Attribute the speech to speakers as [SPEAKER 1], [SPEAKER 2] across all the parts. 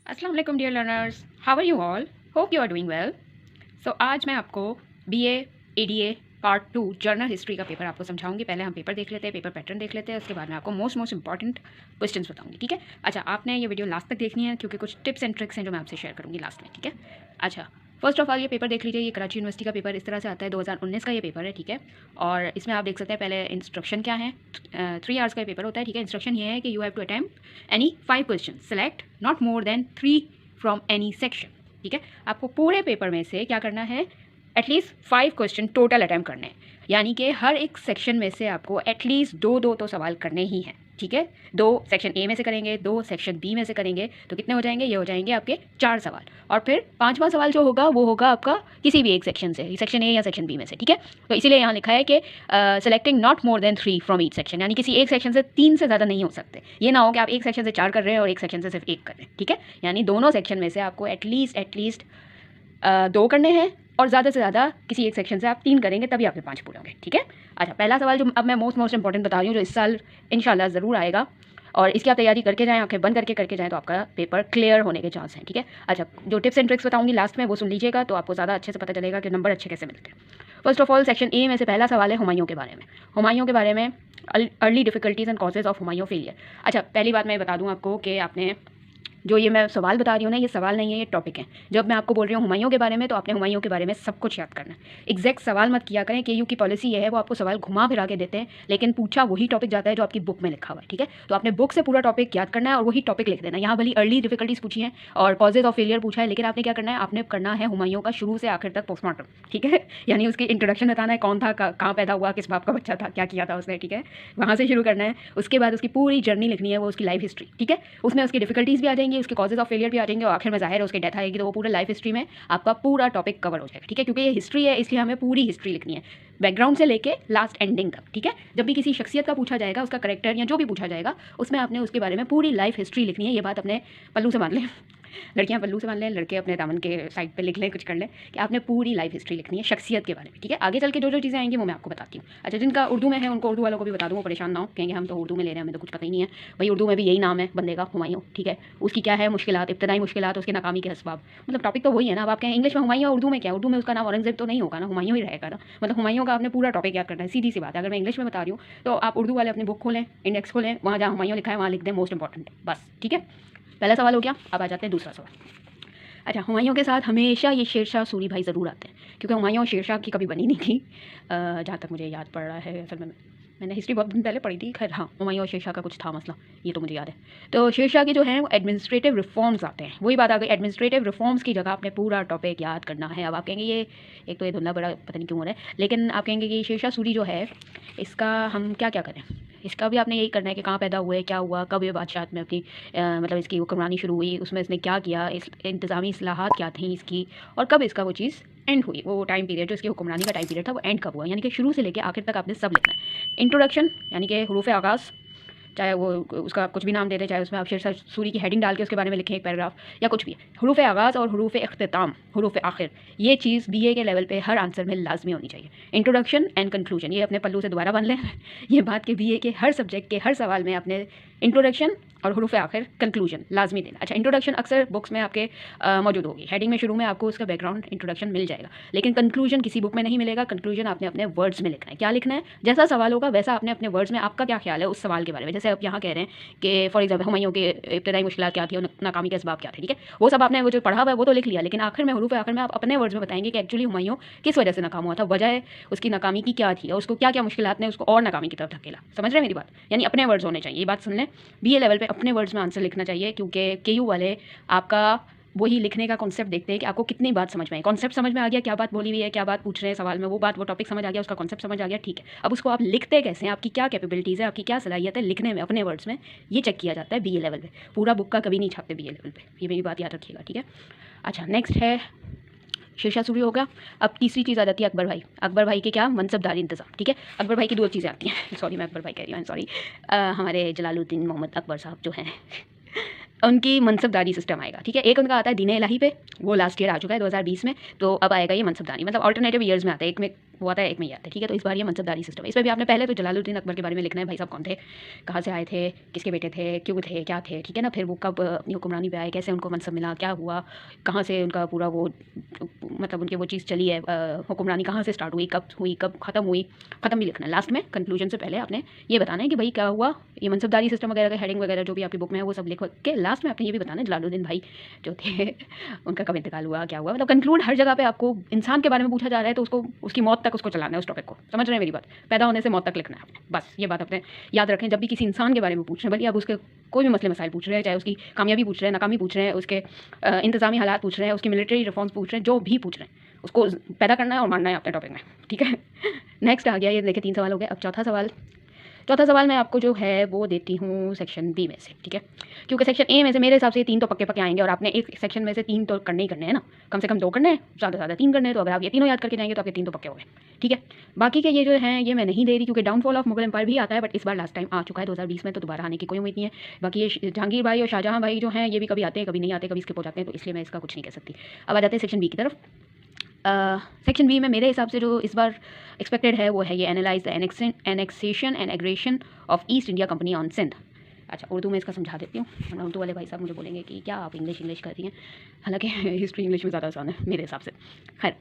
[SPEAKER 1] अस्सलाम वालेकुम dear learners, how are you all? Hope you are doing well. So आज मैं आपको BA ADA part 2 general history का पेपर आपको समझाऊंगी। पहले हम पेपर देख लेते हैं, पेपर पैटर्न देख लेते हैं, उसके बाद मैं आपको मोस्ट इंपॉर्टेंट क्वेश्चंस बताऊंगी। ठीक है? अच्छा, आपने ये वीडियो लास्ट तक देखनी है क्योंकि कुछ टिप्स एंड ट्रिक्स हैं जो मैं आपसे शेयर करूंगी लास्ट में। ठीक है? अच्छा, फर्स्ट ऑफ ऑल ये पेपर देख लीजिए। ये कराची यूनिवर्सिटी का पेपर इस तरह से आता है, 2019 का ये पेपर है। ठीक है? और इसमें आप देख सकते हैं पहले इंस्ट्रक्शन क्या है। 3 आवर्स का ये पेपर होता है। ठीक है? इंस्ट्रक्शन ये है कि you have to attempt any 5 question, select not more than 3 from any section. ठीक है? आपको पूरे पेपर में से क्या करना है, एटलीस्ट 5 क्वेश्चन टोटल अटैम्प्ट करने हैं। यानी कि हर एक सेक्शन में से आपको एटलीस्ट दो तो सवाल करने ही हैं। ठीक है? 2 सेक्शन ए में से करेंगे, 2 सेक्शन बी में से करेंगे, तो कितने हो जाएंगे? ये हो जाएंगे आपके 4 सवाल। और फिर 5वां सवाल जो होगा वो होगा आपका किसी भी एक सेक्शन से, सेक्शन ए या सेक्शन बी में से। ठीक है? तो इसीलिए यहाँ लिखा है कि selecting not more than 3 from each section, यानी किसी एक सेक्शन से 3 से ज़्यादा नहीं हो सकते। ये ना हो कि आप एक सेक्शन से 4 कर रहे हैं और एक सेक्शन से सिर्फ 1 कर रहे हैं। ठीक है? यानी दोनों सेक्शन में से आपको एटलीस्ट 2 करने हैं, और ज़्यादा से ज़्यादा किसी एक सेक्शन से आप 3 करेंगे तभी आपके 5 पूरे होंगे। ठीक है? अच्छा, पहला सवाल जो अब मैं मोस्ट इंपॉर्टेंट बता रही हूँ, जो इस साल इंशाल्लाह ज़रूर आएगा, और इसकी आप तैयारी करके जाएँ, आंखें बंद करके जाएँ, तो आपका पेपर क्लियर होने के चांस हैं। ठीक है? अच्छा, जो टिप्स एंड ट्रिक्स बताऊंगी लास्ट में वो सुन लीजिएगा, तो आपको ज़्यादा अच्छे से पता चलेगा कि नंबर अच्छे कैसे मिलते हैं। First of all, section A में से पहला सवाल है हुमायूं के बारे में। हुमायूं के बारे में early difficulties and causes of Humayun failure. अच्छा, पहली बात मैं बता दूँ आपको कि आपने जो ये मैं सवाल बता रही हूँ ना, ये सवाल नहीं है, ये टॉपिक है। जब मैं आपको बोल रही हूँ हुमायूं के बारे में, तो आपने हुमायूं के बारे में सब कुछ याद करना है। एग्जैक्ट सवाल मत किया करें। केयू की पॉलिसी ये है, वो आपको सवाल घुमा फिरा के देते हैं, लेकिन पूछा वही टॉपिक जाता है जो आपकी बुक में लिखा हुआ है। ठीक है? तो आपने बुक से पूरा टॉपिक याद करना है और वही टॉपिक लिख देना है। यहाँ भली अर्ली डिफिकल्टीज पूछी है और कॉजेज ऑफ फेलियर पूछा है, लेकिन आपने क्या करना है, आपने करना है हुमायूं का शुरू से आखिर तक पोस्टमार्टम। ठीक है? यानी उसकी इंट्रोडक्शन बताना है, कौन था, कहाँ पैदा हुआ, किस बाप का बच्चा था, क्या किया था उसने। ठीक है? वहाँ से शुरू करना है। उसके बाद उसकी पूरी जर्नी लिखनी है, वो उसकी लाइफ हिस्ट्री। ठीक है? उसमें उसकी डिफिकल्टीज भी आ जाएंगी, उसके कॉजेज ऑफ फेलियर भी आ जाएंगे, और आखिर में जाहिर है उसकी डेथ आएगी, तो वो पूरे लाइफ हिस्ट्री में आपका पूरा टॉपिक कवर हो जाएगा। ठीक है? क्योंकि ये हिस्ट्री है, इसलिए हमें पूरी हिस्ट्री लिखनी है, बैकग्राउंड से लेके लास्ट एंडिंग तक। ठीक है? जब भी किसी शख्सियत का पूछा जाएगा, उसका करेक्टर या जो भी पूछा जाएगा, उसमें आपने उसके बारे में पूरी लाइफ हिस्ट्री लिखनी है। ये बात अपने पल्लू से मान लें, लड़कियां पल्लू से मान लें, लड़के अपने दामन के साइड पे लिख लें, कुछ कर लें, कि आपने पूरी लाइफ हिस्ट्री लिखनी है शख्सियत के बारे में। ठीक है? आगे चल के जो जो चीज़ें आएंगी वो मैं आपको बताती हूँ। अच्छा, जिनका उर्दू में है उनको उर्दू वालों को भी बता दूँ, परेशान ना हो, कहेंगे हम तो उर्दू में ले रहे हैं, हमें तो कुछ पता ही नहीं है। भाई, उर्दू में भी यही नाम है बंदे का, हुमायूं। ठीक है? उसकी क्या है मुश्किलात, इब्तदाई मुश्किलात, उसकी नाकामी के असबाब, मतलब टॉपिक तो वही है ना। अब आप कहें इंग्लिश में हुमायूं, उर्दू में क्या, उर्दू में उसका नाम औरंगजेब तो नहीं होगा ना, हुमायूं ही रहेगा ना। मतलब हुमायूं का आपने पूरा टॉपिक याद करना है, सीधी सी बात है। अगर मैं इंग्लिश में बता रही हूँ तो आप उर्दू वाले अपनी बुक खोलें, इंडेक्स खोलें, वहाँ जहाँ हुमायूं लिखा है वहाँ लिख दें मोस्ट इंपॉर्टेंट, बस। ठीक है? पहला सवाल हो गया। अब आ जाते हैं दूसरा सवाल। अच्छा, हुमायूं के साथ हमेशा ये शेरशाह सूरी भाई ज़रूर आते हैं, क्योंकि हुमायूं और शेरशाह की कभी बनी नहीं थी, जहाँ तक मुझे याद पड़ रहा है। असल में मैंने हिस्ट्री बहुत दिन पहले पढ़ी थी, खैर हाँ, हुमायूं और शेरशाह का कुछ था मसला, ये तो मुझे याद है। तो शेरशाह के जो हैं वो एडमिनिस्ट्रेटिव रिफॉर्म्स आते हैं, वही बात आ गई, एडमिनिस्ट्रेटिव रिफॉर्म्स की जगह आपने पूरा टॉपिक याद करना है। अब आप कहेंगे ये एक तो ये धुंधला बड़ा पता नहीं क्यों हो रहा है, लेकिन आप कहेंगे कि शेरशाह सूरी जो है, इसका हम क्या क्या करें। इसका भी आपने यही करना है कि कहाँ पैदा हुए, क्या हुआ, कब ये बादशाह में अपनी मतलब इसकी हुक्मरानी शुरू हुई, उसमें इसने क्या किया, इस इंतज़ामी इस्लाहात क्या थी इसकी, और कब इसका वो चीज़ एंड हुई, वो टाइम पीरियड जो इसकी हुक्मरानी का टाइम पीरियड था वो एंड कब हुआ। यानी कि शुरू से लेकर आखिर तक आपने सब लिखना है। इंट्रोडक्शन यानी कि हरूफ आगाज़, चाहे वो उसका कुछ भी नाम दे दें, चाहे उसमें आप शेरशाह सूरी की हेडिंग डाल के उसके बारे में लिखें एक पैराग्राफ या कुछ भी। हरूफ आगाज़ और हरूफ इख्तिताम, हरूफ आखिर, ये चीज़ बीए के लेवल पे हर आंसर में लाजमी होनी चाहिए। इंट्रोडक्शन एंड कंक्लूजन, ये अपने पल्लू से दोबारा बन लें। ये बात कि बीए के हर सब्जेक्ट के हर सवाल में आपने इंट्रोडक्शन और हरूफ आखिर कंक्लूजन लाजमी देना। अच्छा, इंट्रोडक्शन अक्सर बुक्स में आपके मौजूद होगी, हेडिंग में शुरू में आपको उसका बैकग्राउंड इंट्रोडक्शन मिल जाएगा, लेकिन कंक्लूजन किसी बुक में नहीं मिलेगा। कंक्लूजन आपने अपने वर्ड्स में लिखना है। क्या लिखना है? जैसा सवाल होगा वैसा आपने अपने वर्ड्स में, आपका क्या ख्याल है उस सवाल के बारे में। जैसे आप यहाँ कह रहे हैं कि फॉर एग्जाम्पल हुमायूं के इब्तदाई मुश्किलात क्या थी और नाकामी के असबाब क्या थे। ठीक है? वो सब आपने वो जो पढ़ा हुआ है वो तो लिख लिया, लेकिन आखिर में हरूफ आखिर में आप अपने वर्ड्स में बताएंगे कि एक्चुअली हुमायूं किस वजह से नाकाम हुआ था, वजह उसकी नाकामी की क्या थी, और उसको क्या क्या मुश्किलात ने उसको और नाकामी की तरफ धकेला। समझ रहे हैं मेरी बात? यानी अपने वर्ड्स होने चाहिए, ये बात सुन लें, बीए लेवल पे अपने वर्ड्स में आंसर लिखना चाहिए, क्योंकि केयू वाले आपका वही लिखने का कॉन्सेप्ट देखते हैं कि आपको कितनी बात समझ में आई। कॉन्सेप्ट समझ में आ गया, क्या बात बोली हुई है, क्या बात पूछ रहे हैं सवाल में, वो बात, वो टॉपिक समझ आ गया, उसका कॉन्सेप्ट समझ आ गया। ठीक है, अब उसको आप लिखते कैसे हैं, आपकी क्या कैपेबिलिटीज़ है, आपकी क्या सलाहियत है लिखने में अपने वर्ड्स में, ये चेक किया जाता है बीए लेवल पे। पूरा बुक का कभी नहीं छापते बीए लेवल पे, ये मेरी बात याद रखिएगा। ठीक है? अच्छा, नेक्स्ट है शेरशाह सूरी हो गया। अब तीसरी चीज़ आ जाती है अकबर भाई। अकबर भाई के क्या मनसबदारी इंतज़ाम। ठीक है? अकबर भाई की 2 चीज़ें आती हैं, सॉरी मैं अकबर भाई कह रही हूँ, सॉरी, हमारे जलालुद्दीन मोहम्मद अकबर साहब जो हैं, उनकी मनसबदारी सिस्टम आएगा। ठीक है? एक उनका आता है दीन इलाही पे, वो लास्ट ईयर आ चुका है 2020 में, तो अब आएगा ये मनसबदारी, मतलब अल्टरनेटिव ईयर्स में आता है, एक में हुआ था एक में ही आते, ठीक है। तो इस बार ये मनसबदारी सिस्टम है। इस पर भी आपने पहले तो जलालुद्दीन अकबर के बारे में लिखना है, भाई साहब कौन थे, कहाँ से आए थे, किसके बेटे थे, क्यों थे, क्या थे, ठीक है ना। फिर वो कब अपनी हुक्मरानी पे आए, कैसे उनको मनसब मिला, क्या हुआ, कहाँ से उनका पूरा वो मतलब उनकी वो चीज़ चली है, हुक्मरानी कहाँ से स्टार्ट हुई, कब ख़त्म हुई, ख़त्म भी लिखना है। लास्ट में कंक्लूजन से पहले आपने ये बताना है कि भाई क्या हुआ, ये मनसबदारी सिस्टम वगैरह का हेडिंग वगैरह जो भी आपकी बुक में है वो सब लिख के लास्ट में आपने ये भी बताना है जलालुद्दीन भाई जो थे उनका कब इंतकाल हुआ, क्या हुआ। मतलब कंक्लूड हर जगह पे आपको इंसान के बारे में पूछा जा रहा है तो उसको उसकी मौत तक उसको चलाना है, उस टॉपिक को। समझ रहे हैं मेरी बात? पैदा होने से मौत तक लिखना है, बस ये बात अपने याद रखें। जब भी किसी इंसान के बारे में पूछ रहे हैं, भले आप उसके कोई भी मसले मसाइल पूछ रहे हैं, चाहे उसकी कामयाबी पूछ रहे हैं, नाकामी पूछ रहे हैं, उसके इंतजामी हालात पूछ रहे हैं, उसकी मिलिट्री रिफॉर्म्स पूछ रहे हैं, जो भी पूछ रहे हैं उसको पैदा करना है और मानना है अपने टॉपिक में, ठीक है। नेक्स्ट आ गया, ये देखिए 3 सवाल हो गए। अब चौथा सवाल मैं आपको जो है वो देती हूँ सेक्शन बी में से, ठीक है। क्योंकि सेक्शन ए में से मेरे हिसाब से 3 तो पक्के आएंगे और आपने एक सेक्शन में से 3 तो करने ही करने हैं ना, कम से कम 2 करने हैं, ज़्यादा से ज़्यादा 3 करने हैं। तो अगर आप ये तीनों याद करके जाएंगे तो आपके 3 तो पक्के हो गए, ठीक है। बाकी के ये जो हैं ये मैं नहीं दे रही क्योंकि डाउनफॉल ऑफ मुगल एम्पायर भी आता है, बट इस बार लास्ट टाइम आ चुका है 2020 में, तो दोबारा आने की कोई उम्मीद नहीं है। बाकी ये जहांगीर भाई और शाहजहां भाई जो हैं ये भी कभी आते हैं, कभी नहीं आते, कभी स्किप हो जाते हैं, तो इसलिए मैं इसका कुछ नहीं कह सकती। अब आ जाते हैं सेक्शन बी की तरफ। सेक्शन बी में मेरे हिसाब से जो इस बार एक्सपेक्टेड है वो है ये analyse the annexation and aggression of East India Company on Sindh. अच्छा, उर्दू में इसका समझा देती हूँ, वरना उर्दू वाले भाई साहब मुझे बोलेंगे कि क्या आप इंग्लिश कर रही हैं। हालांकि हिस्ट्री इंग्लिश में ज़्यादा आसान है मेरे हिसाब से। खैर,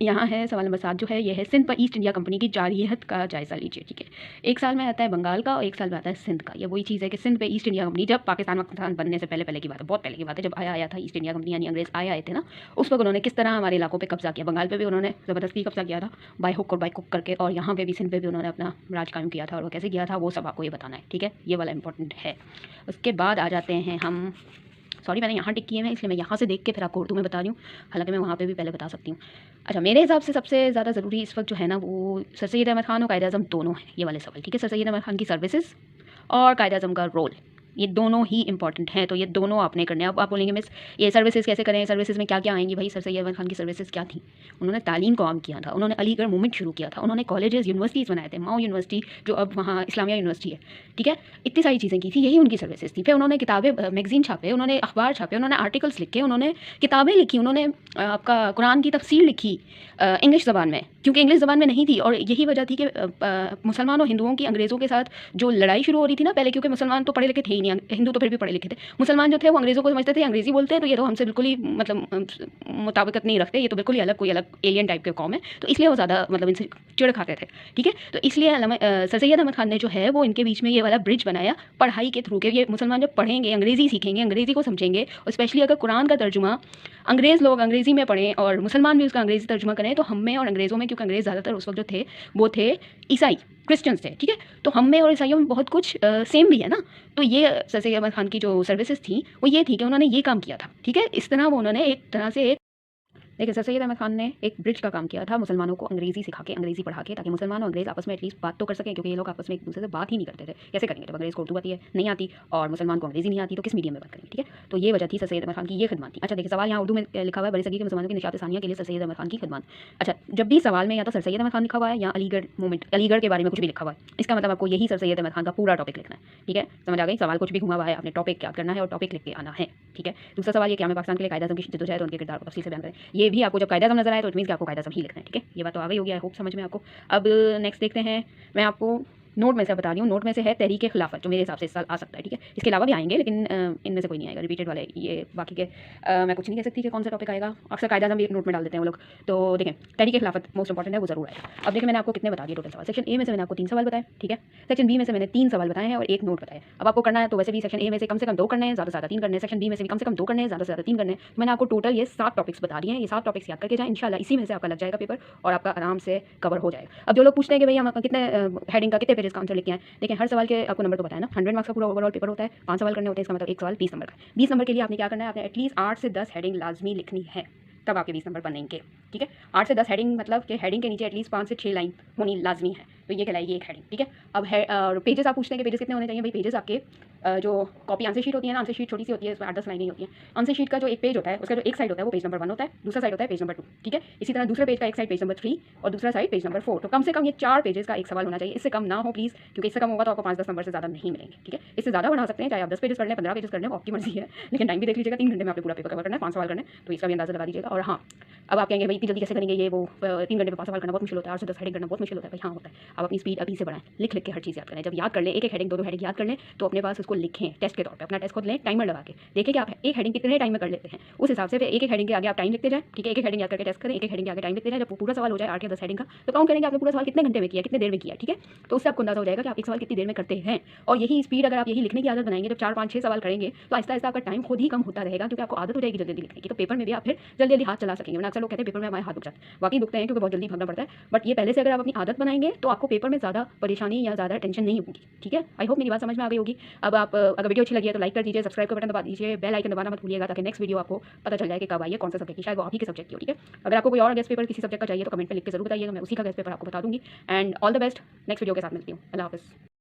[SPEAKER 1] यहाँ है सवाल नंबर 7 जो है ये है सिंध पर ईस्ट इंडिया कंपनी की जारहियत का जायज़ा लीजिए, ठीक है। एक साल में आता है बंगाल का और एक साल में आता है सिंध का। ये वही चीज़ है कि सिंध पे ईस्ट इंडिया कंपनी जब पाकिस्तान बनने से पहले की बात है, बहुत पहले की बात है, जब आया था ईस्ट इंडिया कंपनी यानी अंग्रेज़ आए थे ना, उस वक्त उन्होंने किस तरह हमारे इलाकों पर कब्जा किया। बंगाल पर भी उन्होंने ज़बरदस्ती कब्जा किया था बाय हुक और बाय कुक करके, और यहाँ पर भी सिंध पर भी उन्होंने अपना राज कायम किया था, और वो कैसे किया था वो सब आपको ये बताना है, ठीक है। ये वाला इंपॉर्टेंट है। उसके बाद आ जाते हैं हम, सॉरी मैंने यहाँ टिक किए हैं इसलिए मैं यहाँ से देख के फिर आपको उर्दू में बता रही हूँ, हालांकि मैं वहाँ पे भी पहले बता सकती हूँ। अच्छा, मेरे हिसाब से सबसे ज़्यादा ज़रूरी इस वक्त जो है ना वो सर सैयद अहमद खान और कायद आज़म दोनों हैं, ये वाले सवाल, ठीक है। सर सैयद अहमद खान की सर्विसेज और कायद आज़म का रोल, ये दोनों ही इंपॉर्टेंट हैं, तो ये दोनों आपने करने हैं। अब आप बोलेंगे मिस ये सर्विसेज कैसे करें, सर्विसेज में क्या क्या आएंगी। भाई सर सैयद अहमद खान की सर्विसेज क्या थी, उन्होंने तालीम को आम किया था, उन्होंने अलीगढ़ मूवमेंट शुरू किया था, उन्होंने कॉलेजेस यूनिवर्सिटीज़ बनाए थे, माओ यूनिवर्सिटी जो अब वहाँ इस्लामिया यूनिवर्सिटी है, ठीक है। इतनी सारी चीज़ें की थी, यही उनकी सर्विसेज थी। फिर उन्होंने किताबें मैगजीन छापे, उन्होंने अखबार छापे, उन्होंने आर्टिकल्स लिखे, उन्होंने किताबें लिखी, उन्होंने आपका कुरान की तफसीर लिखी इंग्लिश ज़बान में, क्योंकि इंग्लिश ज़बान में नहीं थी। और यही वजह थी कि मुसलमान और हिंदुओं की अंग्रेज़ों के साथ जो लड़ाई शुरू हो रही थी ना पहले, क्योंकि मुसलमान तो पढ़े लिखे थे ही नहीं, हिंदू तो फिर भी पढ़े लिखे थे। मुसलमान जो थे वो अंग्रेज़ों को समझते थे, अंग्रेज़ी बोलते हैं तो ये तो हमसे बिल्कुल ही मतलब मुताबिकत नहीं रखते, ये तो बिल्कुल ही अलग कोई अलग एलियन टाइप के कौम है, तो इसलिए वो ज़्यादा मतलब इनसे चिड़ खाते थे, ठीक है। तो इसलिए सर सैयद अहमद खान ने जो है वो इनके बीच में ये वाला ब्रिज बनाया पढ़ाई के थ्रू के। ये मुसलमान जब पढ़ेंगे, अंग्रेज़ी सीखेंगे, अंग्रेज़ी को समझेंगे, और स्पेशली अगर कुरान का तर्जुमा अंग्रेज़ लोग अंग्रेज़ी में पढ़ें और मुसलमान भी उसका अंग्रेज़ी तर्जुमा करें, तो हम में और अंग्रेज़ों में, क्योंकि अंग्रेज़ ज़्यादातर उस वक्त जो थे वो थे ईसाई, क्रिश्चियंस थे, ठीक है। तो हम में और ईसाइयों में बहुत कुछ सेम भी है ना। तो ये सर सैयद अहमद खान की जो सर्विसेज थी वो ये थी कि उन्होंने ये काम किया था, ठीक है। इस तरह वो उन्होंने एक तरह से लेकिन सर सैयद अहमद खान ने एक ब्रिज का काम किया था, मुसलमानों को अंग्रेज़ी सिखा के, अंग्रेज़ी पढ़ा के, ताकि मुसलमान और अंग्रेज़ आपस में एटलीस्ट बात तो कर सकें, क्योंकि ये लोग आपस में एक दूसरे से बात ही नहीं करते थे। कैसे करेंगे जब अंग्रेज़ को उर्दू आती है नहीं आती और मुसलमान को अंग्रेज़ी नहीं आती, तो किस मीडियम में बात करेंगे, ठीक है। तो ये वजह थी सर सैयद अहमद खान की ये खिदमत थी। अच्छा देखिए, सवाल यहाँ उर्दू में लिखा हुआ है, बड़ी सगी के मुसलमानों की निशात सानिया के लिए सर सैयद अहमद खान की खिदमत। अच्छा, जब भी सवाल में या तो सर सैयद अहमद खान लिखा हुआ है या अलीगढ़ मूवमेंट, अलीगढ़ के बारे में कुछ भी लिखा हुआ है, इसका मतलब आपको यही सर सैयद अहमद खान का पूरा टॉपिक लिखना है, ठीक है। समझ आ गई? सवाल कुछ भी घुमा हुआ है, आपने टॉपिक याद करना है और टॉपिक लिख के आना है, ठीक है। दूसरा सवाल ये कि हमें पाकिस्तान के लिए कायदा आज़म की जद्दोजहद और उनके किरदार को तफसील से बयान करें। ये भी आपको जब कायदा आज़म नजर आए तो इट मींस कि आपको कायदा आज़म ही लिखना है, ठीक है। ये बात तो आ गई होगी, आई होप समझ में आपको। अब नेक्स्ट देखते हैं, मैं आपको नोट में से बता रही हूँ। नोट में से है तहरीक खिलाफत, जो मेरे हिसाब से इस साल आ सकता है, ठीक है। इसके अलावा भी आएंगे लेकिन इनमें से कोई नहीं आएगा, रिपीटेड वाले ये बाकी के मैं कुछ नहीं कह सकती कि कौन सा टॉपिक आएगा। अक्सर कायदा भी एक नोट में डाल देते हैं वो लोग। तो देखें, तहरीक खिलाफत मोस्ट इंपॉर्टेंट है, वो जरूर आएगा। अब देखिए, मैंने आपको कितने बता दिए टोटल सवाल। सेक्शन ए में से मैंने आपको 3 सवाल बताए, ठीक है। सेक्शन बी में से मैंने 3 सवाल बताए हैं और 1 नोट बताया। अब आपको करना है तो वैसे भी सेक्शन ए में से कम 2 करने हैं, ज़्यादा से ज़्यादा 3 करने हैं। सेक्शन बी में से भी कम 2 करने हैं, ज़्यादा से ज़्यादा 3 करने हैं। मैंने आपको टोटल ये 7 टॉपिक्स बता दिए हैं। ये 7 टॉपिक्स याद करके जाएं, इंशाल्लाह इसी में से आपका लग जाएगा पेपर और आपका आराम से कवर हो जाएगा। अब जो लोग पूछते हैं कि भैया हम कितने हेडिंग का कितने पेजेस का आंसर लेके आए, देखिए हर सवाल के आपको नंबर तो बताया ना, 100 मार्क्स का पूरा ओवरऑल पेपर होता है, 5 सवाल करने होते हैं, इसका मतलब एक सवाल 20 नंबर का। 20 नंबर के लिए आपने क्या करना है, आपने एटलीस्ट 8 से 10 हेडिंग लाजमी लिखनी है, तब आपके 20 नंबर बनेंगे, ठीक है। 8 से 10 हेडिंग मतलब कि हेडिंग के नीचे एटलीस्ट 5 से 6 लाइन होनी लाजमी है, तो ये कहलाएगी एक हेडिंग, ठीक है। अब पेजेस आप पूछते हैं कि पेजेस कितने होने चाहिए। भाई पेजेस आपके जो कॉपी आंसर शीट होती है ना, आंसर शीट छोटी सी होती है, इसमें 8-10 लाइनें होती हैं। आंसर शीट का जो एक पेज होता है, उसका जो एक साइड होता है वो पेज नंबर 1 होता है, दूसरा साइड होता है पेज नंबर 2, ठीक है। इसी तरह दूसरे पेज का एक साइड पेज नंबर 3 और दूसरा साइड पेज नंबर 4। तो कम से कम ये 4 पेजेस का एक सवाल होना चाहिए, इससे कम ना हो प्लीज़, क्योंकि इससे कम होगा तो आपको 5-10 नंबर से ज़्यादा नहीं मिलेंगे, ठीक है। इससे ज़्यादा बढ़ा सकते हैं, चाहे आप 10 पेजेस कर लें, 15 पेजेस कर लें, वो आपकी मर्जी है, लेकिन टाइम भी देख लीजिएगा। 3 घंटे में आपको पूरा पेपर कवर करना है, 5 सवाल करना है, तो इसका भी अंदाज़ा लगा दीजिएगा। और हाँ, अब आप कहेंगे भाई इतनी जल्दी कैसे करेंगे ये वो 3 घंटे में 5 सवाल करना बहुत मुश्किल होता है, 8 से 10 हेडिंग करना बहुत मुश्किल होता है। भाई हाँ होता है, आप अपनी स्पीड अभी से बढ़ाएं, लिख के हर चीज़ याद करें। जब याद कर लें एक हेडिंग 2 हेडिंग याद कर लें तो अपने पास उसको लिखें टेस्ट के तौर पर, अपना टेस्ट खुद लें, टाइमर लगा के देखें कि आप एक हेडिंग कितने टाइम में कर लेते हैं, उस हिसाब से फिर एक हेडिंग के आगे आप टाइम लिखते जाएं। ठीक है, एक हेडिंग याद करके टेस्ट करें, एक हेडिंग के आगे टाइम लिखते जाएं। जब पूरा सवाल हो जाए 8 या 10 हेडिंग का तो काउंट करेंगे आपने पूरा सवाल कितने घंटे में किया, कितने देर में किया। ठीक है, तो उससे आपको अंदाजा हो जाएगा कि आप एक सवाल कितनी देर में करते हैं। और यही स्पीड अगर आप यही लिखने की आदत बनाएंगे, जब 4 5 6 सवाल करेंगे तो आहिस्ता आहिस्ता आपका टाइम खुद ही कम होता रहेगा, क्योंकि आपको आदत हो जाएगी जल्दी जल्दी लिखने की। तो पेपर में भी आप फिर जल्दी जल्दी हाथ चला सकेंगे। वरना अक्सर लोग कहते हैं पेपर में हमारे हाथ दुख जाते हैं, वाकई दुखते हैं क्योंकि बहुत जल्दी भागना पड़ता है। बट ये पहले से अगर आप अपनी आदत बनाएंगे तो आपको पेपर में ज़्यादा परेशानी या ज़्यादा टेंशन नहीं होगी। ठीक है, आई होप मेरी बात समझ में आ गई होगी। अब आप अगर वीडियो अच्छी लगी है तो लाइक कर दीजिए, सब्सक्राइब का बटन दबा दीजिए, बेल आइकन दबाना मत भूलिएगा, ताकि नेक्स्ट वीडियो आपको पता चल जाए कि कब आई है, कौन सा सब्जेक्ट की, शायद वो आप ही के सब्जेक्ट की हो। ठीक है, अगर आपको कोई और गेस्ट पेपर किसी सब्जेक्ट का चाहिए तो कमेंट में लिख के जरूर बताइएगा, मैं उसी का गेस्ट पेपर आपको बता दूंगी। And all the best, next video के साथ मिलती हूँ। अल्लाह हाफिज़।